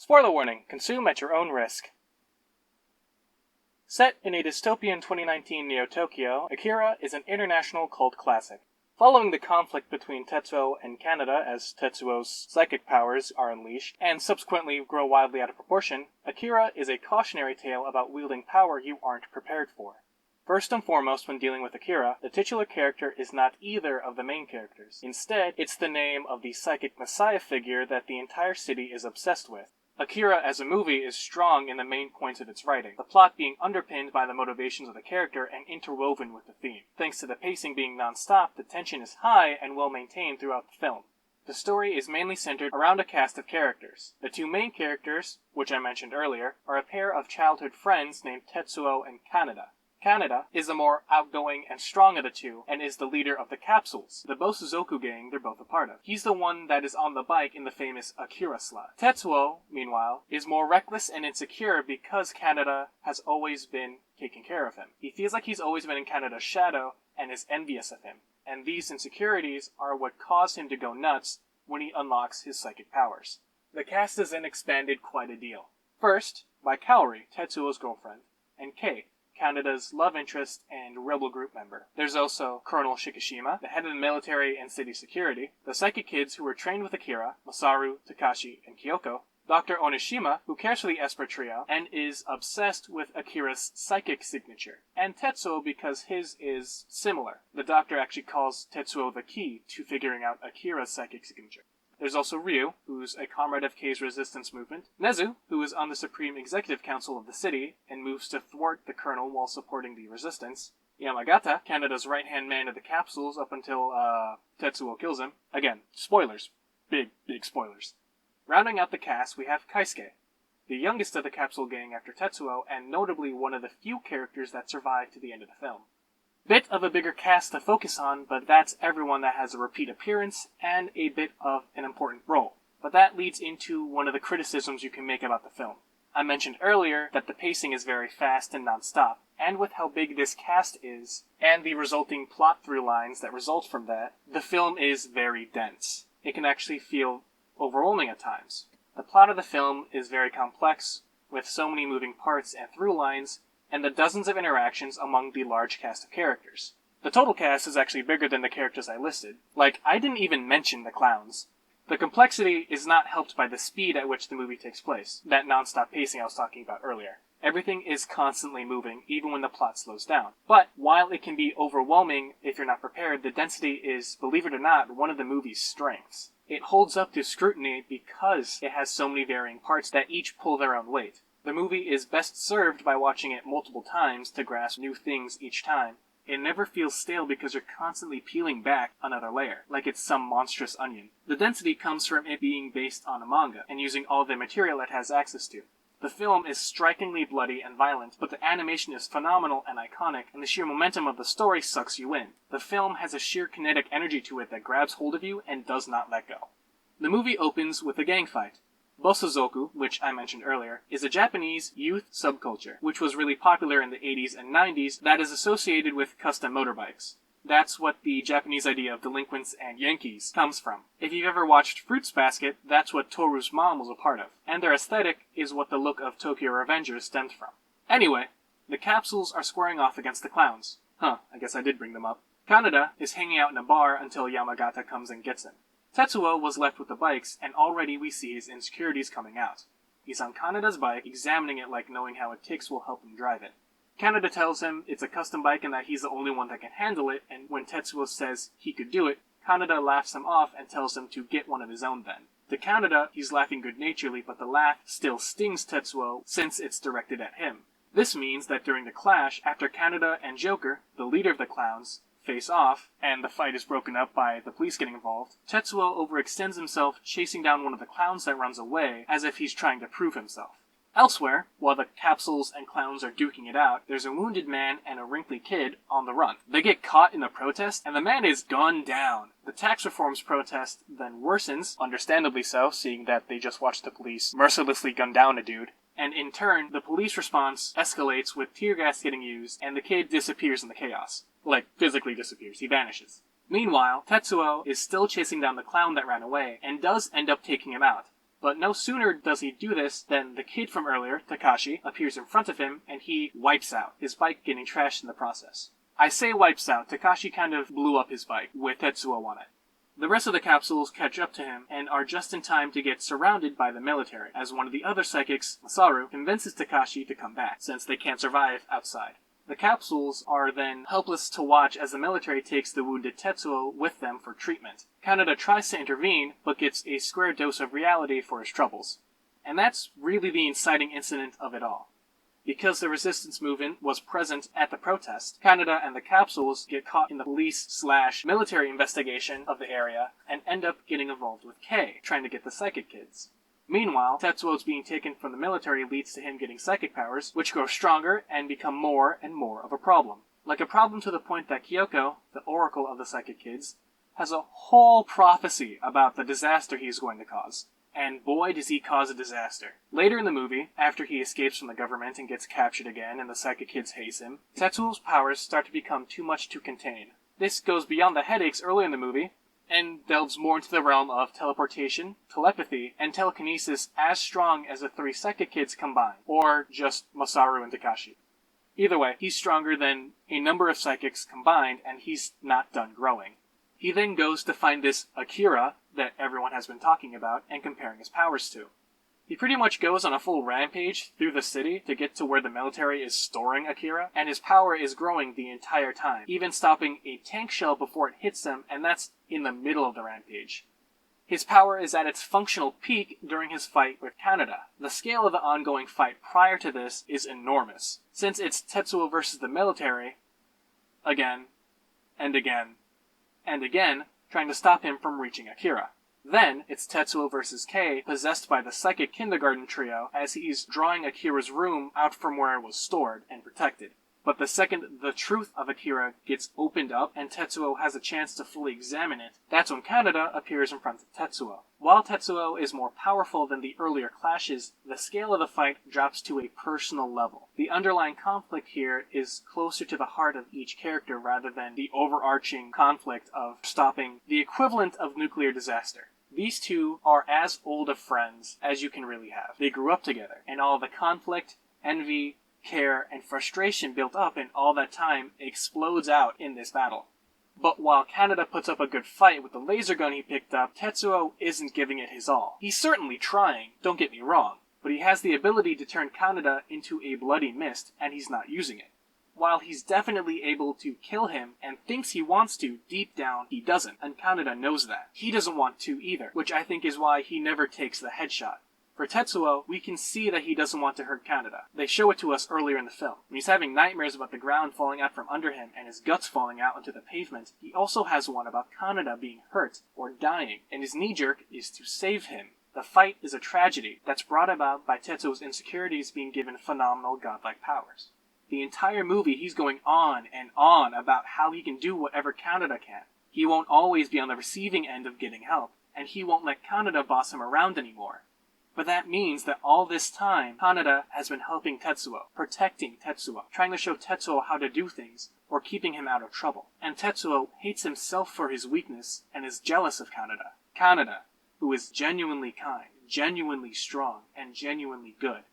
Spoiler warning, consume at your own risk. Set in a dystopian 2019 Neo-Tokyo, Akira is an international cult classic. Following the conflict between Tetsuo and Kaneda as Tetsuo's psychic powers are unleashed, and subsequently grow wildly out of proportion, Akira is a cautionary tale about wielding power you aren't prepared for. First and foremost, when dealing with Akira, the titular character is not either of the main characters. Instead, it's the name of the psychic messiah figure that the entire city is obsessed with. Akira as a movie is strong in the main points of its writing, the plot being underpinned by the motivations of the character and interwoven with the theme. Thanks to the pacing being non-stop, the tension is high and well maintained throughout the film. The story is mainly centered around a cast of characters. The two main characters, which I mentioned earlier, are a pair of childhood friends named Tetsuo and Kaneda. Kaneda is the more outgoing and strong of the two, and is the leader of the Capsules, the Bosuzoku gang they're both a part of. He's the one that is on the bike in the famous Akira slot. Tetsuo, meanwhile, is more reckless and insecure because Kaneda has always been taking care of him. He feels like he's always been in Kaneda's shadow and is envious of him, and these insecurities are what cause him to go nuts when he unlocks his psychic powers. The cast is then expanded quite a deal. First, by Kaori, Tetsuo's girlfriend, and Kei, Kaneda's love interest and rebel group member. There's also Colonel Shikishima, the head of the military and city security, the psychic kids who were trained with Akira, Masaru, Takashi, and Kyoko, Dr. Onishima, who cares for the Esper trio and is obsessed with Akira's psychic signature, and Tetsuo because his is similar. The doctor actually calls Tetsuo the key to figuring out Akira's psychic signature. There's also Ryu, who's a comrade of Kei's resistance movement, Nezu, who is on the Supreme Executive Council of the city and moves to thwart the colonel while supporting the resistance, Yamagata, Kaneda's right-hand man of the Capsules up until, Tetsuo kills him. Again, spoilers. Big spoilers. Rounding out the cast, we have Kaisuke, the youngest of the Capsule gang after Tetsuo, and notably one of the few characters that survive to the end of the film. Bit of a bigger cast to focus on, but that's everyone that has a repeat appearance and a bit of an important role. But that leads into one of the criticisms you can make about the film. I mentioned earlier that the pacing is very fast and non-stop, and with how big this cast is, and the resulting plot through lines that result from that, the film is very dense. It can actually feel overwhelming at times. The plot of the film is very complex, with so many moving parts and through lines, and the dozens of interactions among the large cast of characters. The total cast is actually bigger than the characters I listed. Like, I didn't even mention the clowns. The complexity is not helped by the speed at which the movie takes place, that non-stop pacing I was talking about earlier. Everything is constantly moving, even when the plot slows down. But, while it can be overwhelming if you're not prepared, the density is, believe it or not, one of the movie's strengths. It holds up to scrutiny because it has so many varying parts that each pull their own weight. The movie is best served by watching it multiple times to grasp new things each time. It never feels stale because you're constantly peeling back another layer, like it's some monstrous onion. The density comes from it being based on a manga, and using all the material it has access to. The film is strikingly bloody and violent, but the animation is phenomenal and iconic, and the sheer momentum of the story sucks you in. The film has a sheer kinetic energy to it that grabs hold of you and does not let go. The movie opens with a gang fight. Bosuzoku, which I mentioned earlier, is a Japanese youth subculture, which was really popular in the 80s and 90s that is associated with custom motorbikes. That's what the Japanese idea of delinquents and Yankees comes from. If you've ever watched Fruits Basket, that's what Toru's mom was a part of, and their aesthetic is what the look of Tokyo Revengers stemmed from. Anyway, the Capsules are squaring off against the clowns. I guess I did bring them up. Kaneda is hanging out in a bar until Yamagata comes and gets him. Tetsuo was left with the bikes, and already we see his insecurities coming out. He's on Kaneda's bike, examining it like knowing how it ticks will help him drive it. Kaneda tells him it's a custom bike and that he's the only one that can handle it, and when Tetsuo says he could do it, Kaneda laughs him off and tells him to get one of his own then. To Kaneda, he's laughing good-naturedly, but the laugh still stings Tetsuo since it's directed at him. This means that during the clash, after Kaneda and Joker, the leader of the clowns, face off, and the fight is broken up by the police getting involved, Tetsuo overextends himself chasing down one of the clowns that runs away, as if he's trying to prove himself. Elsewhere, while the Capsules and clowns are duking it out, there's a wounded man and a wrinkly kid on the run. They get caught in the protest, and the man is gunned down. The tax reforms protest then worsens, understandably so, seeing that they just watched the police mercilessly gun down a dude. And in turn, the police response escalates with tear gas getting used, and the kid disappears in the chaos. Like, physically disappears. He vanishes. Meanwhile, Tetsuo is still chasing down the clown that ran away, and does end up taking him out. But no sooner does he do this than the kid from earlier, Takashi, appears in front of him and he wipes out, his bike getting trashed in the process. I say wipes out, Takashi kind of blew up his bike with Tetsuo on it. The rest of the capsules catch up to him and are just in time to get surrounded by the military, as one of the other psychics, Masaru, convinces Takashi to come back, since they can't survive outside. The capsules are then helpless to watch as the military takes the wounded Tetsuo with them for treatment. Kaneda tries to intervene, but gets a square dose of reality for his troubles. And that's really the inciting incident of it all. Because the resistance movement was present at the protest, Kaneda and the capsules get caught in the police/military investigation of the area and end up getting involved with Kei, trying to get the psychic kids. Meanwhile, Tetsuo's being taken from the military leads to him getting psychic powers, which grow stronger and become more and more of a problem. Like a problem to the point that Kyoko, the oracle of the psychic kids, has a whole prophecy about the disaster he is going to cause. And boy does he cause a disaster. Later in the movie, after he escapes from the government and gets captured again and the psychic kids haze him, Tetsuo's powers start to become too much to contain. This goes beyond the headaches early in the movie, and delves more into the realm of teleportation, telepathy, and telekinesis as strong as the three psychic kids combined, or just Masaru and Takashi. Either way, he's stronger than a number of psychics combined, and he's not done growing. He then goes to find this Akira that everyone has been talking about and comparing his powers to. He pretty much goes on a full rampage through the city to get to where the military is storing Akira, and his power is growing the entire time, even stopping a tank shell before it hits them, and that's in the middle of the rampage. His power is at its functional peak during his fight with Kaneda. The scale of the ongoing fight prior to this is enormous, since it's Tetsuo versus the military, again, and again, and again, trying to stop him from reaching Akira. Then, it's Tetsuo versus Kei, possessed by the psychic kindergarten trio, as he's drawing Akira's room out from where it was stored and protected. But the second the truth of Akira gets opened up and Tetsuo has a chance to fully examine it, that's when Kaneda appears in front of Tetsuo. While Tetsuo is more powerful than the earlier clashes, the scale of the fight drops to a personal level. The underlying conflict here is closer to the heart of each character rather than the overarching conflict of stopping the equivalent of nuclear disaster. These two are as old of friends as you can really have. They grew up together, and all the conflict, envy, care, and frustration built up in all that time explodes out in this battle. But while Kaneda puts up a good fight with the laser gun he picked up, Tetsuo isn't giving it his all. He's certainly trying, don't get me wrong, but he has the ability to turn Kaneda into a bloody mist, and he's not using it. While he's definitely able to kill him and thinks he wants to, deep down he doesn't, and Kaneda knows that. He doesn't want to either, which I think is why he never takes the headshot. For Tetsuo, we can see that he doesn't want to hurt Kaneda. They show it to us earlier in the film. When he's having nightmares about the ground falling out from under him and his guts falling out onto the pavement, he also has one about Kaneda being hurt or dying, and his knee-jerk is to save him. The fight is a tragedy that's brought about by Tetsuo's insecurities being given phenomenal godlike powers. The entire movie he's going on and on about how he can do whatever Kaneda can. He won't always be on the receiving end of getting help, and he won't let Kaneda boss him around anymore. But that means that all this time, Kaneda has been helping Tetsuo, protecting Tetsuo, trying to show Tetsuo how to do things, or keeping him out of trouble. And Tetsuo hates himself for his weakness, and is jealous of Kaneda. Kaneda, who is genuinely kind, genuinely strong, and genuinely good.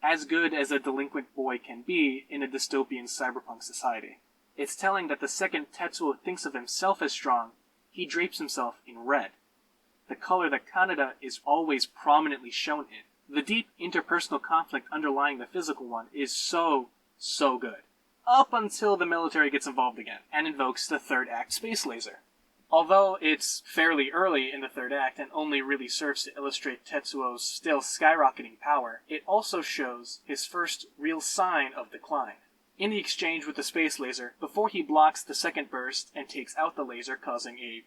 As good as a delinquent boy can be in a dystopian cyberpunk society. It's telling that the second Tetsuo thinks of himself as strong, he drapes himself in red. The color that Kaneda is always prominently shown in. The deep interpersonal conflict underlying the physical one is so good. Up until the military gets involved again, and invokes the third act space laser. Although it's fairly early in the third act and only really serves to illustrate Tetsuo's still skyrocketing power, it also shows his first real sign of decline. In the exchange with the space laser, before he blocks the second burst and takes out the laser, causing a,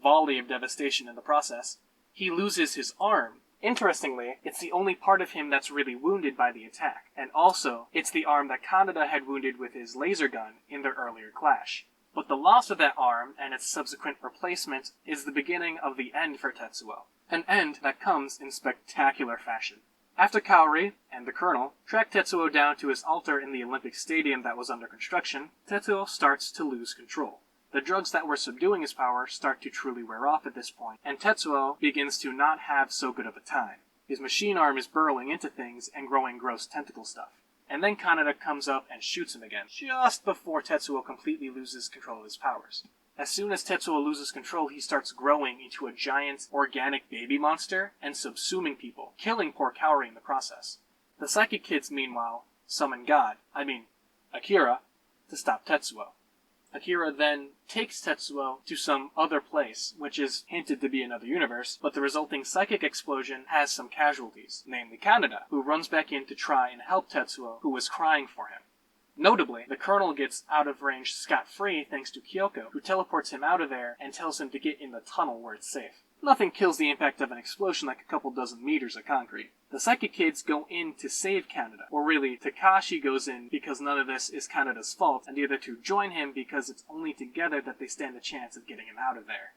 volley of devastation in the process, he loses his arm. Interestingly, it's the only part of him that's really wounded by the attack, and also, it's the arm that Kaneda had wounded with his laser gun in their earlier clash. But the loss of that arm and its subsequent replacement is the beginning of the end for Tetsuo. An end that comes in spectacular fashion. After Kaori and the Colonel track Tetsuo down to his altar in the Olympic Stadium that was under construction, Tetsuo starts to lose control. The drugs that were subduing his power start to truly wear off at this point, and Tetsuo begins to not have so good of a time. His machine arm is burrowing into things and growing gross tentacle stuff. And then Kaneda comes up and shoots him again, just before Tetsuo completely loses control of his powers. As soon as Tetsuo loses control, he starts growing into a giant, organic baby monster and subsuming people, killing poor Kaori in the process. The Psychic Kids, meanwhile, summon Akira, to stop Tetsuo. Akira then takes Tetsuo to some other place, which is hinted to be another universe, but the resulting psychic explosion has some casualties, namely Kaneda, who runs back in to try and help Tetsuo, who was crying for him. Notably, the Colonel gets out of range scot-free thanks to Kyoko, who teleports him out of there and tells him to get in the tunnel where it's safe. Nothing kills the impact of an explosion like a couple dozen meters of concrete. The Psychic Kids go in to save Kaneda, or really, Takashi goes in because none of this is Kaneda's fault, and the other two join him because it's only together that they stand a chance of getting him out of there.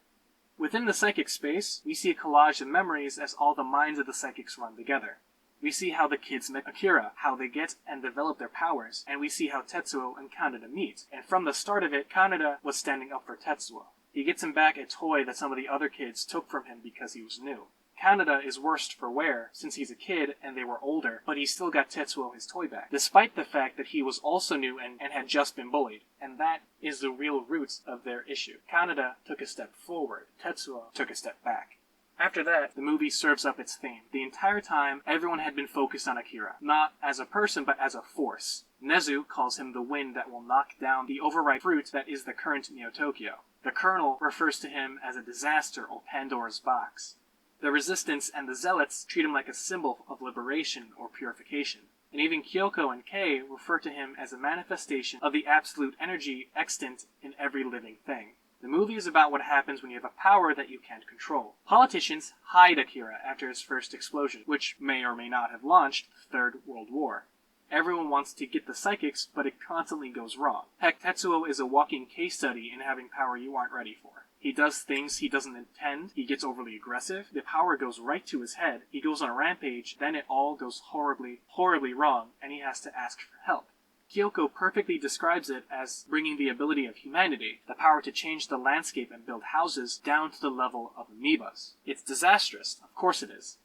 Within the psychic space, we see a collage of memories as all the minds of the psychics run together. We see how the kids met Akira, how they get and develop their powers, and we see how Tetsuo and Kaneda meet. And from the start of it, Kaneda was standing up for Tetsuo. He gets him back a toy that some of the other kids took from him because he was new. Kaneda is worst for wear, since he's a kid and they were older, but he still got Tetsuo his toy back, despite the fact that he was also new and had just been bullied. And that is the real roots of their issue. Kaneda took a step forward, Tetsuo took a step back. After that, the movie serves up its theme. The entire time, everyone had been focused on Akira, not as a person, but as a force. Nezu calls him the wind that will knock down the overripe fruit that is the current Neo-Tokyo. The Colonel refers to him as a disaster or Pandora's box. The Resistance and the Zealots treat him like a symbol of liberation or purification. And even Kyoko and Kei refer to him as a manifestation of the absolute energy extant in every living thing. The movie is about what happens when you have a power that you can't control. Politicians hide Akira after his first explosion, which may or may not have launched the Third World War. Everyone wants to get the psychics, but it constantly goes wrong. Heck, Tetsuo is a walking case study in having power you aren't ready for. He does things he doesn't intend, he gets overly aggressive, the power goes right to his head, he goes on a rampage, then it all goes horribly, horribly wrong, and he has to ask for help. Kyoko perfectly describes it as bringing the ability of humanity, the power to change the landscape and build houses, down to the level of amoebas. It's disastrous, of course it is.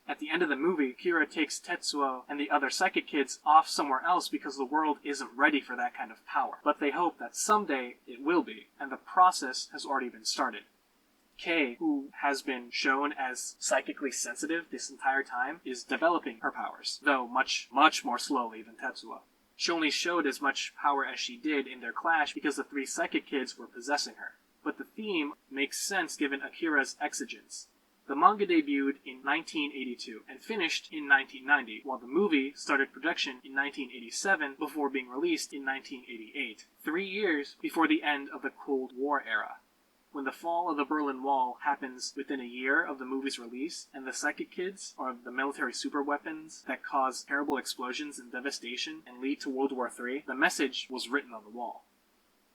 At the end of the movie, Akira takes Tetsuo and the other Psychic Kids off somewhere else because the world isn't ready for that kind of power. But they hope that someday it will be, and the process has already been started. Kei, who has been shown as psychically sensitive this entire time, is developing her powers, though much, much more slowly than Tetsuo. She only showed as much power as she did in their clash because the three Psychic Kids were possessing her. But the theme makes sense given Akira's exigence. The manga debuted in 1982 and finished in 1990, while the movie started production in 1987 before being released in 1988, 3 years before the end of the Cold War era. When the fall of the Berlin Wall happens within a year of the movie's release, and the Psychic Kids are the military superweapons that cause terrible explosions and devastation and lead to World War III, the message was written on the wall.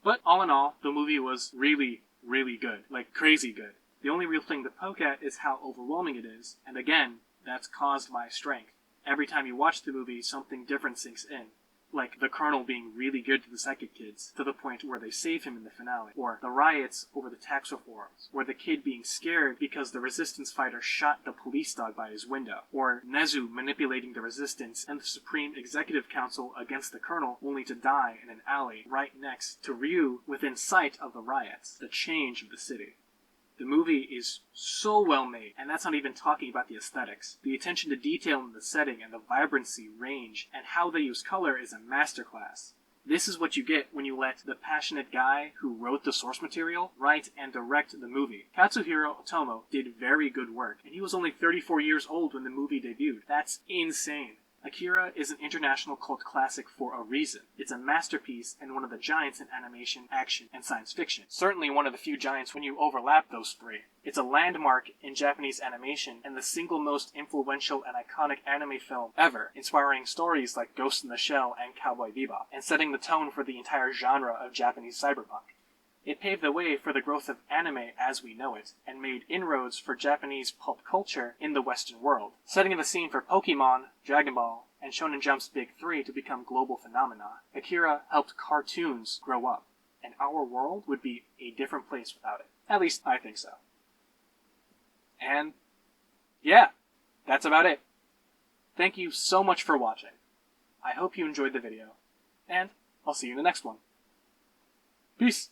But all in all, the movie was really, really good. Like, crazy good. The only real thing to poke at is how overwhelming it is, and again, that's caused by strength. Every time you watch the movie, something different sinks in. Like the Colonel being really good to the Psychic Kids, to the point where they save him in the finale. Or the riots over the tax reforms. Or the kid being scared because the resistance fighter shot the police dog by his window. Or Nezu manipulating the resistance and the Supreme Executive Council against the Colonel, only to die in an alley right next to Ryu within sight of the riots. The change of the city. The movie is so well made, and that's not even talking about the aesthetics. The attention to detail in the setting and the vibrancy, range, and how they use color is a masterclass. This is what you get when you let the passionate guy who wrote the source material write and direct the movie. Katsuhiro Otomo did very good work, and he was only 34 years old when the movie debuted. That's insane. Akira is an international cult classic for a reason. It's a masterpiece and one of the giants in animation, action, and science fiction. Certainly one of the few giants when you overlap those three. It's a landmark in Japanese animation and the single most influential and iconic anime film ever, inspiring stories like Ghost in the Shell and Cowboy Bebop, and setting the tone for the entire genre of Japanese cyberpunk. It paved the way for the growth of anime as we know it, and made inroads for Japanese pulp culture in the Western world, setting the scene for Pokemon, Dragon Ball, and Shonen Jump's Big Three to become global phenomena. Akira helped cartoons grow up, and our world would be a different place without it. At least, I think so. And, yeah, that's about it. Thank you so much for watching. I hope you enjoyed the video, and I'll see you in the next one. Peace!